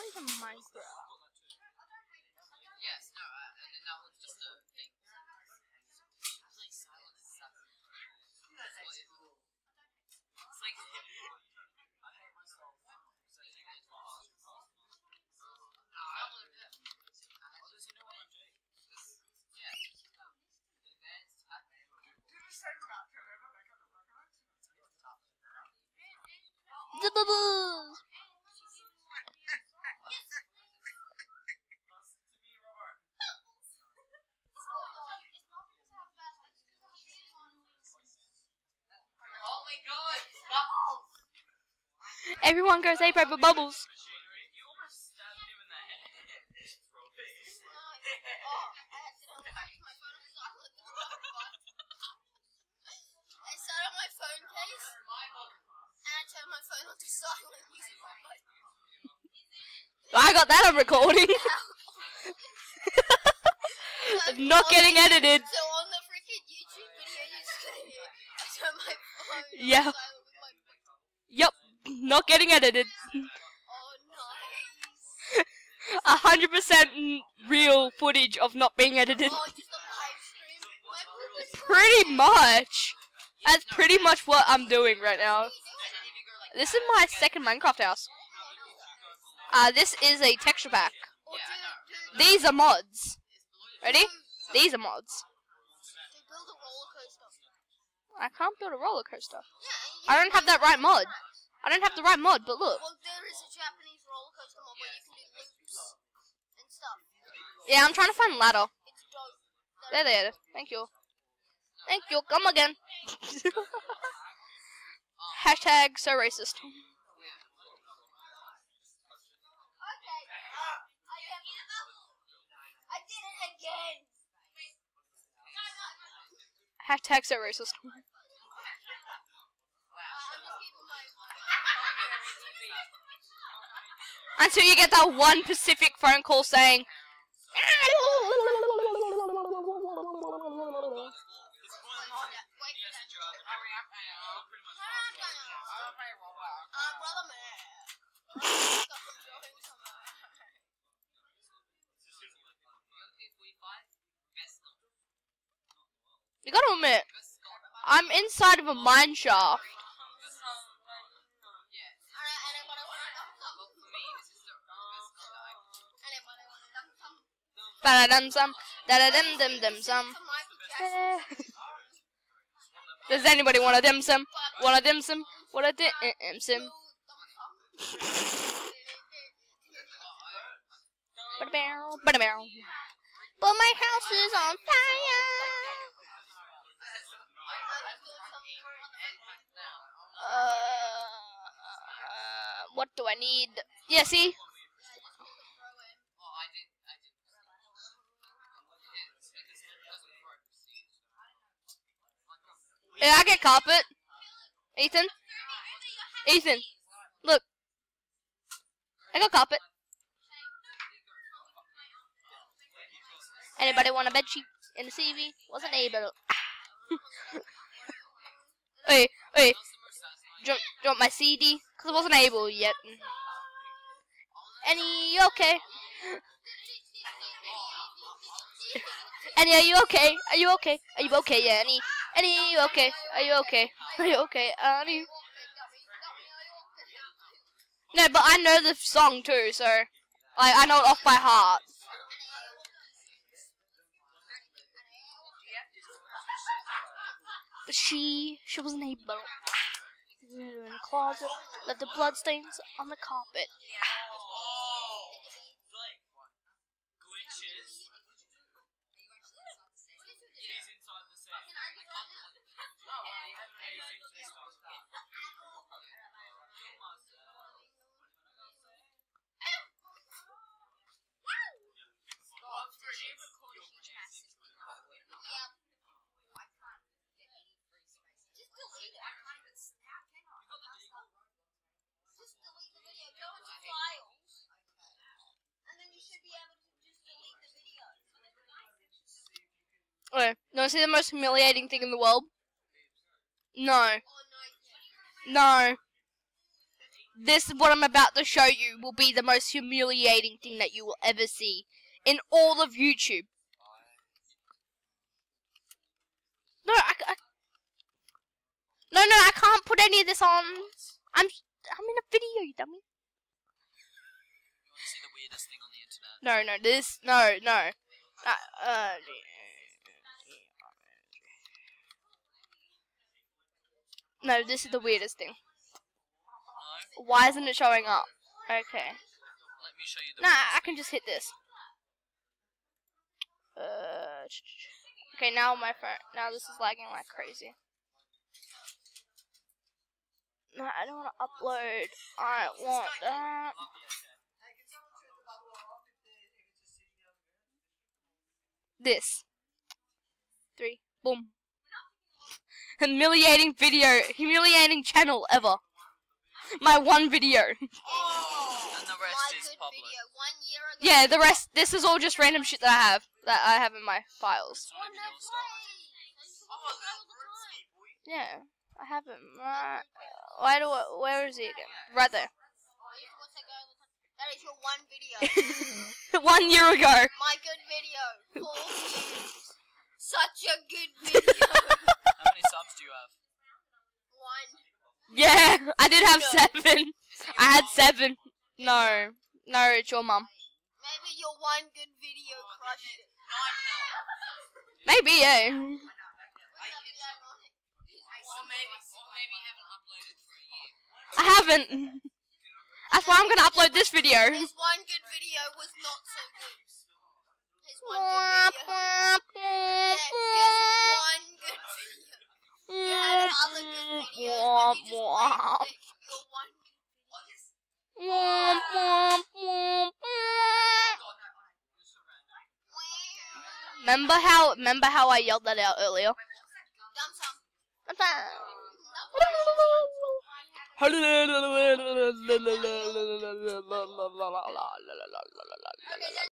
play some Minecraft. Yes, no, and then that one's just a thing. It's really silent and stuff. It's like I hate myself. So I think it's what I want to do. Does he know what I'm doing? Yeah. Advanced attack. The bubbles. Oh my god! Bubbles! Everyone goes ape over bubbles. You almost stabbed him in the head. I sat on my phone case and I turned my phone on to silent using my phone. I got that on recording. Not getting edited. So on the freaking YouTube video you see, I turned my phone Yeah. on silent with my phone. Yup. Not getting edited. Oh, nice. 100% real footage of not being edited. Oh, just a live stream. My phone was Pretty much. That's pretty much what I'm doing right now. This is my second Minecraft house. This is a texture pack. Or These are mods. Ready? These are mods. to build a roller coaster. I can't build a roller coaster. Yeah, I don't have that right mod. I don't have the right mod, but look. well, there is a Japanese roller coaster mod where you can do loops and stuff. Yeah, I'm trying to find a ladder. It's dope. There. Thank you. Thank you. Come again. Hashtag so racist. Okay. I did it again. Hashtag so racist. I'm just keeping my. Until you get that one Pacific phone call saying. Brother man. You gotta admit, I'm inside of a mine shaft. Da-da-dum-sum, da-da-dum-dum-dum-sum. Does anybody want a dim sum? Want a dim sum? Want a dim sum? Ba-da-bow. But my house is on fire. What do I need? Yeah, see? Yeah, I get carpet. Ethan? Ethan, look. I got carpet. Anybody want a bed sheet in the CV? Wasn't able. Hey. Do you want my CD? Because I wasn't able yet. Annie, you okay? Annie, are you okay? Are you okay? Are you okay, yeah, Annie? Annie, you okay? Are you okay? Are you okay, Annie? No, but I know the song too, so I know it off by heart. But she wasn't able. In the closet, left the bloodstains on the carpet. Okay, no, see the most humiliating thing in the world? No. No. this is what I'm about to show you will be the most humiliating thing that you will ever see in all of YouTube. No, no, I can't put any of this on. I'm in a video, you dummy. You want to see the weirdest thing on the internet? No. No, this is the weirdest thing. No? Why isn't it showing up? Okay. Let me show you the Nah, I can just hit this. Okay, now my phone. Now this is lagging like crazy. No, I don't want to upload. I want that. This. 3. Boom. Humiliating video. Humiliating channel ever. My one video. And the rest My is good public. video 1 year ago. Yeah, the rest. This is all just random shit that I have in my files. It's one of your stuff. Yeah, I have it. Why do I, where is he again? Right there. That is your one video. 1 year ago. My good video. 4 views. Such a good video. How many subs do you have? 1. Yeah, I did have No. 7. I had 7. No, it's your mum. Maybe your one good video crushed it. Maybe, yeah. Or maybe you haven't uploaded for a year. I haven't. That's why I'm gonna upload this video. His one good video was not so good. His one good video. Yeah, his one good video. You had other good videos, but you just waited your one Remember how I yelled that out earlier? dumb sum. Okay,